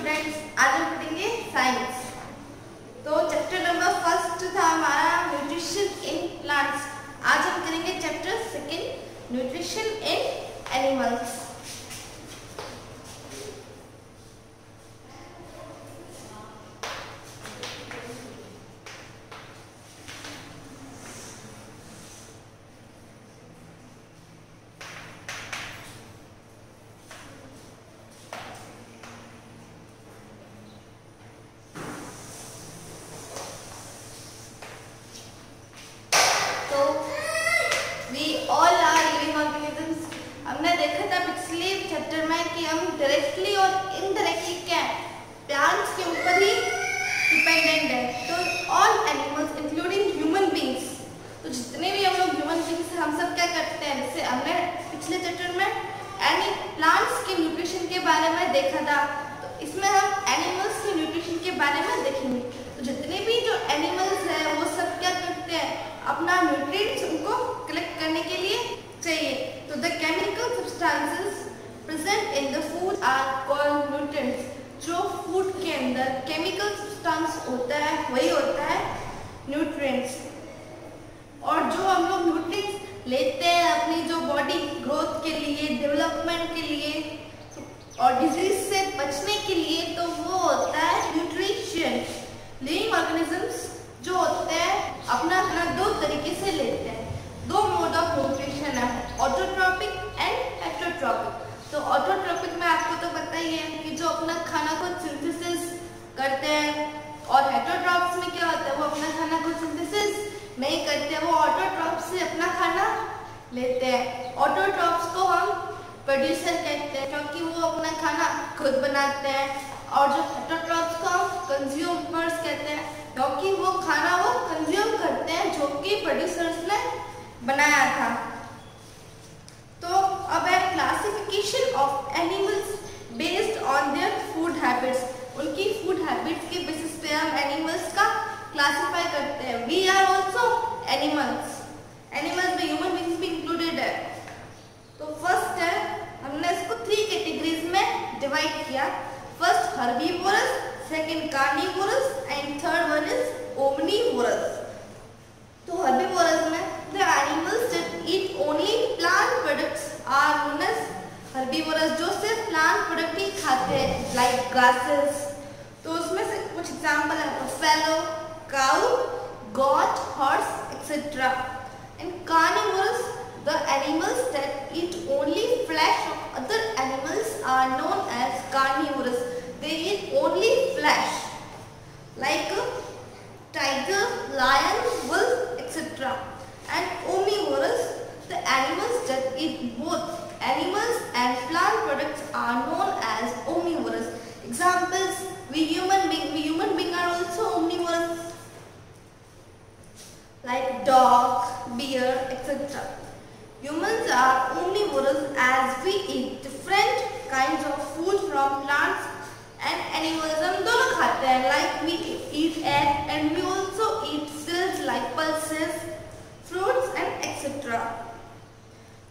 Students, आज हम पढ़ेंगे साइंस। तो चैप्टर नंबर फर्स्ट था हमारा न्यूट्रिशन इन प्लांट्स। आज हम करेंगे chapter second nutrition in animals. हमने देखा था पिछले चैप्टर में कि हम डायरेक्टली और इनडायरेक्टली क्या है, प्लांट्स के ऊपर ही डिपेंडेंट है। तो all animals including human beings, तो जितने भी हम लोग ह्यूमन बींग्स हम सब क्या करते हैं, जैसे हमने पिछले चैप्टर में प्लांट्स के न्यूट्रिशन के बारे में देखा था, तो इसमें हम एनिमल्स के न्यूट्रिशन के बारे में देखेंगे। तो जितने भी जो एनिमल्स है वो सब क्या करते हैं, अपना न्यूट्रिएंट्स उनको कलेक्ट करने के लिए चाहिए। तो the chemical substances present in the food are called nutrients. जो फूड के अंदर केमिकल सब्सटेंस होता है वही होता है न्यूट्रिएंट्स। और जो हम लोग न्यूट्रिएंट्स लेते हैं अपनी जो बॉडी ग्रोथ के लिए, डेवलपमेंट के लिए और डिजीज से बचने के लिए, तो वो होता है न्यूट्रिशन। लिविंग ऑर्गेनिजम्स जो होते हैं अपना खाना दो तरीके से लेते हैं। दो मोड ऑफ न्यूट्रिशन है, ऑटोट्रॉपिक एंड हेटेरोट्रॉपिक। तो ऑटोट्रॉपिक में आपको तो पता ही है कि जो अपना खाना को सिंथेसिस करते हैं, और हेटेरोट्रॉप्स में क्या होता है, वो अपना खाना को सिंथेसिस नहीं करते, वो ऑटोट्रॉप्स से अपना खाना लेते हैं। ऑटोट्रॉप्स को हम प्रोड्यूसर कहते हैं क्योंकि वो अपना खाना खुद बनाते हैं, और जो हेटेरोट्रॉप्स को हम कंज्यूमर्स कहते हैं क्योंकि वो खाना वो कंज्यूम करते हैं जो कि प्रोड्यूसर्स ने बनाया था। तो अब है classification of animals based on their food habits. उनकी फूड हैबिट्स के बेसिस पे हम एनिमल्स का क्लासिफाई करते हैं। We are also animals. Animals में ह्यूमन बीइंग्स भी इंक्लूडेड है। तो फर्स्ट है, हमने इसको 3 कैटेगरीज में डिवाइड किया। First herbivorous, second carnivorous and third one is omnivorous. तो हर्बीवोरस में the animals that eat only plant products are known as herbivores, जो सिर्फ प्लांट प्रोडक्ट ही खाते हैं, like grasses। तो उसमें से कुछ एग्जांपल है, buffalo, cow, goat, horse, etc. And carnivores, the animals that eat only flesh of other animals are known as carnivores. They eat only flesh, like tiger, lion, wolf, etc. And omnivorous, the animals that eat both animals and plant products are known as omnivorous. Examples: we human being are also omnivorous, like dog, bear, etc. Humans are omnivorous as we eat different kinds of food from plants and animals. हम दोनों खाते हैं, like we eat egg and we also eat cereals like pulses, fruits and etc.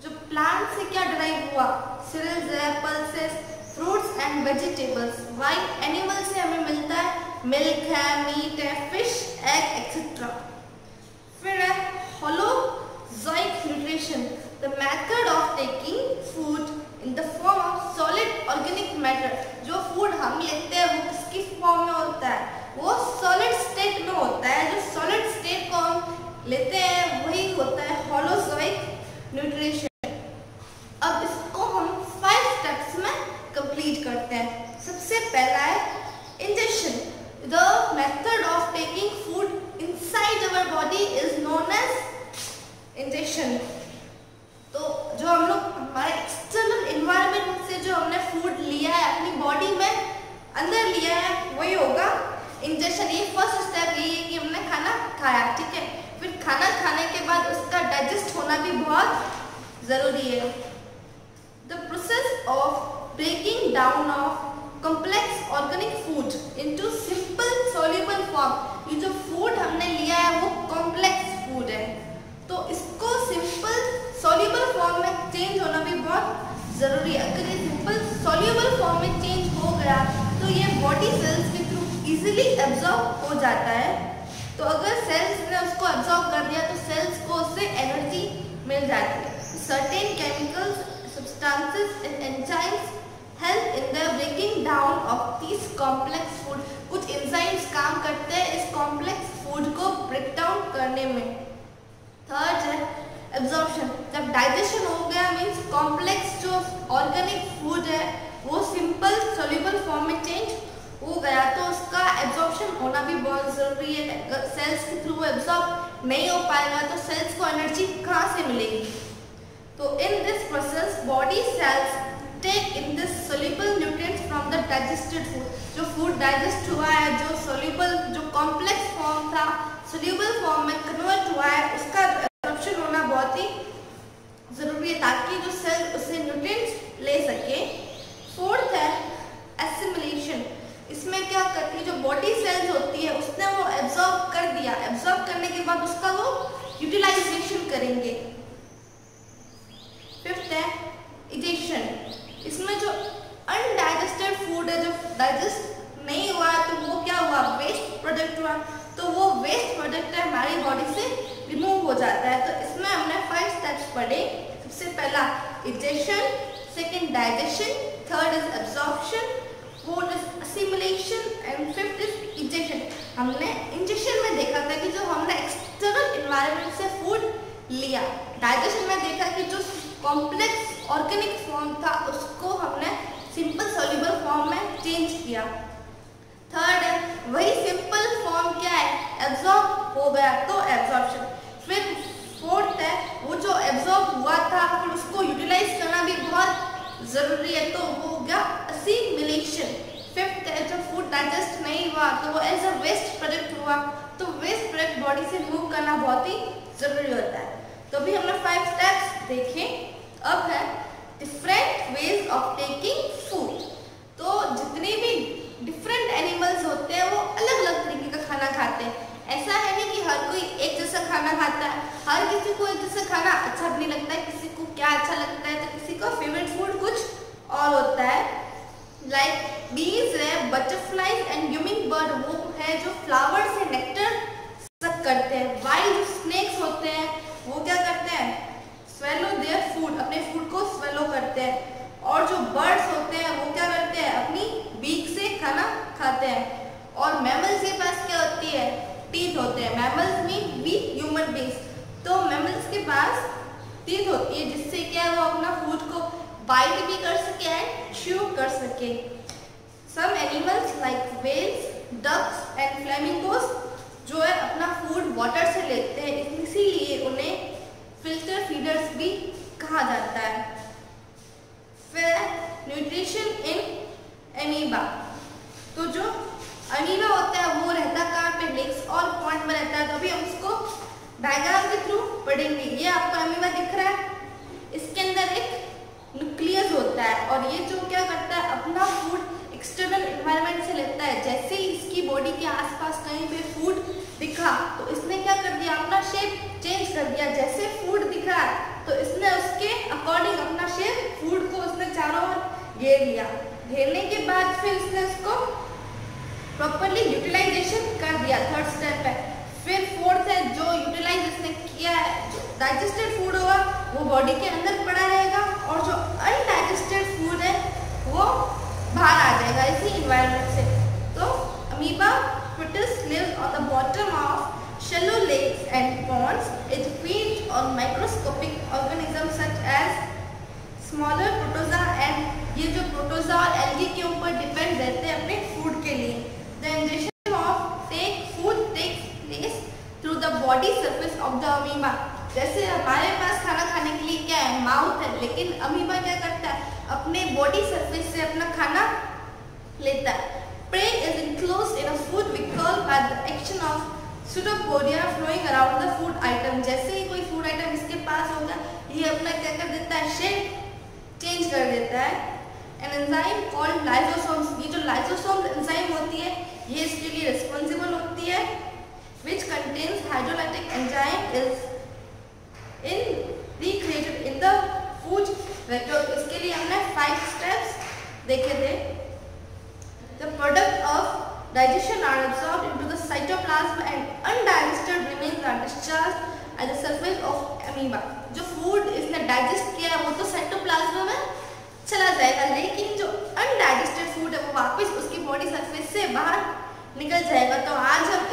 जो plant से क्या derive हुआ, serials है, pulses, fruits and vegetables. White animal से हमें मिलता है मिल्क है, मीट है, फिश, एग एक्सेट्रा। फिर है holozoic nutrition, the method of taking food in the form of solid organic matter. जो फूड हम लेते हैं वो किसकी फॉर्म में होता है, वो सॉलिड स्टेट में होता है। जो सॉलिड स्टेट को हम लेते हैं वही होता है होलोजोइक न्यूट्रिशन। अब इसको हम 5 स्टेप्स में कंप्लीट करते हैं। सबसे पहला है ingestion. The method of taking food inside our body is known as ingestion. तो जो हम लोग हमारे एक्सटर्नल एनवायरनमेंट से जो हमने फूड लिया है अपनी बॉडी में अंदर लिया है वही होगा इंजेक्शन। ये फर्स्ट स्टेप यही है कि हमने खाना खाया, ठीक है। फिर खाना खाने के बाद उसका डाइजेस्ट होना भी बहुत जरूरी है। The process of breaking down of complex organic food into simple soluble form. ये जो फूड हमने लिया है वो कॉम्प्लेक्स फूड है, तो इसको सिंपल सॉल्युबल फॉर्म में चेंज होना भी बहुत जरूरी है। अगर ये सिंपल सॉल्युबल फॉर्म में चेंज हो गया तो ये बॉडी सेल्स के थ्रू इजीली एब्जॉर्ब हो जाता है। तो अगर सेल्स ने उसको एब्जॉर्ब कर दिया तो सेल्स को उससे एनर्जी मिल जाती है। Certain chemicals, substances and enzymes help in the breaking down of this complex food. कुछ एंजाइम्स काम करते हैं इस कॉम्प्लेक्स फूड को ब्रेक डाउन करने में। थर्ड है एब्जॉर्प्शन। जब डाइजेशन हो गया मीन्स कॉम्प्लेक्स जो ऑर्गेनिक फूड है वो सिंपल सोल्यूबल फॉर्म में चेंज हो गया, तो उसका एब्जॉर्प्शन होना भी बहुत ज़रूरी है। सेल्स के थ्रू एब्जॉर्ब नहीं हो पाएगा तो सेल्स को एनर्जी कहाँ से मिलेगी? तो in this process body cells take in this soluble nutrients from the digested food. जो फूड डाइजेस्ट हुआ है, जो सोल्यूबल, जो कॉम्प्लेक्स फॉर्म था सोल्यूबल फॉर्म में कन्वर्ट हुआ है, उसका एब्जॉर्प्शन होना बहुत ही ज़रूरी है ताकि जो सेल उससे न्यूट्रिएंट्स ले सके। फोर्थ है एसिमिलेशन। इसमें क्या करती है, जो बॉडी सेल्स होती है उसने वो एब्जॉर्ब कर दिया, एब्जॉर्ब करने के बाद उसका वो यूटिलाइजेशन करेंगे। फिफ्थ है इजेशन। इसमें जो अनडाइजेस्टेड फूड है, जो डाइजेस्ट नहीं हुआ तो वो क्या हुआ, वेस्ट प्रोडक्ट हुआ, तो वो वेस्ट प्रोडक्ट है हमारी बॉडी से रिमूव हो जाता है। तो इसमें हमने 5 स्टेप्स पढ़े। सबसे पहला egestion, second digestion, third is absorption, fourth is assimilation and fifth is injection. हमने इंजेक्शन में देखा था कि जो हमने एक्सटर्नल एनवायरनमेंट से फूड लिया, डाइजेशन में देखा कि जो कॉम्प्लेक्स ऑर्गेनिक फॉर्म था उसको हमने सिंपल सॉल्युबल फॉर्म में चेंज किया। थर्ड है वही सिंपल फॉर्म क्या है, एब्जॉर्ब हो गया तो एब्जॉर्प्शन। फिर फोर्थ है वो जो एब्जॉर्ब हुआ था फिर उसको यूटिलाइज करना भी बहुत जरूरी है, तो वो हो गया असिमिलेशन। फिफ्थ है जब फूड डाइजेस्ट नहीं हुआ तो वो एज अ वेस्ट प्रोडक्ट हुआ, तो वेस्ट प्रोडक्ट बॉडी से रिमूव करना बहुत ही जरूरी होता है। तो अभी हमने 5 स्टेप्स देखे। अब है different ways of taking food. तो जितने भी डिफरेंट एनिमल्स होते हैं वो अलग अलग तरीके का खाना खाते हैं। ऐसा है नहीं कि हर कोई एक जैसा खाना खाता है, हर किसी को एक जैसा खाना अच्छा भी नहीं लगता है, किसी को क्या अच्छा लगता है तो किसी का फेवरेट फूड कुछ और होता है। लाइक बीज है, बटरफ्लाइज एंड ह्यूमिंग बर्ड वो है जो फ्लावर से नेक्टर सक करते हैं। वाइल्ड जो स्नेक्स होते हैं वो क्या करते हैं, स्वेलो देयर फूड, अपने फूड को स्वेलो करते हैं। और जो बर्ड्स होते हैं वो क्या करते हैं, अपनी बीक से खाना खाते हैं। और मैमल्स के पास क्या होती है, टीथ होते हैं। Mammals mean we human beings, तो मैमल्स के पास टीथ होती है जिससे क्या वो अपना फूड को बाइट भी कर सके एंड च्यू कर सके। Some animals like whales, ducks and flamingos जो है अपना फूड वाटर से लेते हैं, इसीलिए उन्हें फिल्टर फीडर्स भी कहा जाता है। फिर न्यूट्रिशन इन एमीबा। तो जो अमीबा होता है वो रहता कहाँ पे, लेग्स और पॉन्ड में रहता है। तो अभी हम उसको डायग्राम के थ्रू पढ़ेंगे। ये आपको अमीबा दिख रहा है, इसके अंदर एक न्यूक्लियस होता है और ये जो क्या करता है अपना फूड एक्सटर्नल एनवायरनमेंट से लेता है। जैसे ही इसकी बॉडी के आसपास कहीं पे फूड दिखा तो इसने क्या कर दिया, अपना शेप चेंज कर दिया। जैसे फूड दिखा तो इसने उसके अकॉर्डिंग अपना शेप फूड को उसने चारों ओर घेर लिया। घेरने के बाद फिर इसने उसको प्रॉपर्ली यूटिलाइजेशन कर दिया। थर्ड स्टेप है। फिर फोर्थ है जो यूटिलाइज इसने किया है, जो डाइजेस्टेड फूड होगा वो बॉडी के अंदर पड़ा रहेगा और जो अनडाइजेस्टेड फूड है वो बाहर आ जाएगा इसी इन्वायरमेंट से। तो amoeba fetus lives on the bottom of shallow lakes and ponds. It feeds on microscopic organisms such as smaller protozoa and ये जो प्रोटोजा और एल्गी के ऊपर डिपेंड रहते हैं अपने फूड के लिए। The ingestion of food takes place through the body surface of the amoeba. जैसे हमारे पास खाना खाने के लिए क्या है, माउथ है, लेकिन अमीबा क्या करता है अपने बॉडी सरफेस से अपना खाना लेता है। Prey is enclosed in a food vehicle by the action of pseudopodia flowing around the food item. जैसे ही कोई फूड आइटम इसके पास होगा ये अपना क्या कर देता है, शेप चेंज कर देता है। An enzyme called lysosomes, ये जो lysosomes एंजाइम होती है ये इसके लिए रिस्पॉन्सिबल होती है, which contains hydrolytic enzyme is recreated in the food vehicle। इसके लिए हमने 5 steps देखे थे। The digestion are absorbed into the cytoplasm and undigested remains are discharged at the surface of amoeba. जो फूड इसने डाइजेस्ट किया है वो तो साइटोप्लाज्म में चला जाएगा, लेकिन जो अनडाइजेस्टेड फूड है वो वापस उसकी बॉडी सरफेस से बाहर निकल जाएगा। तो आज हम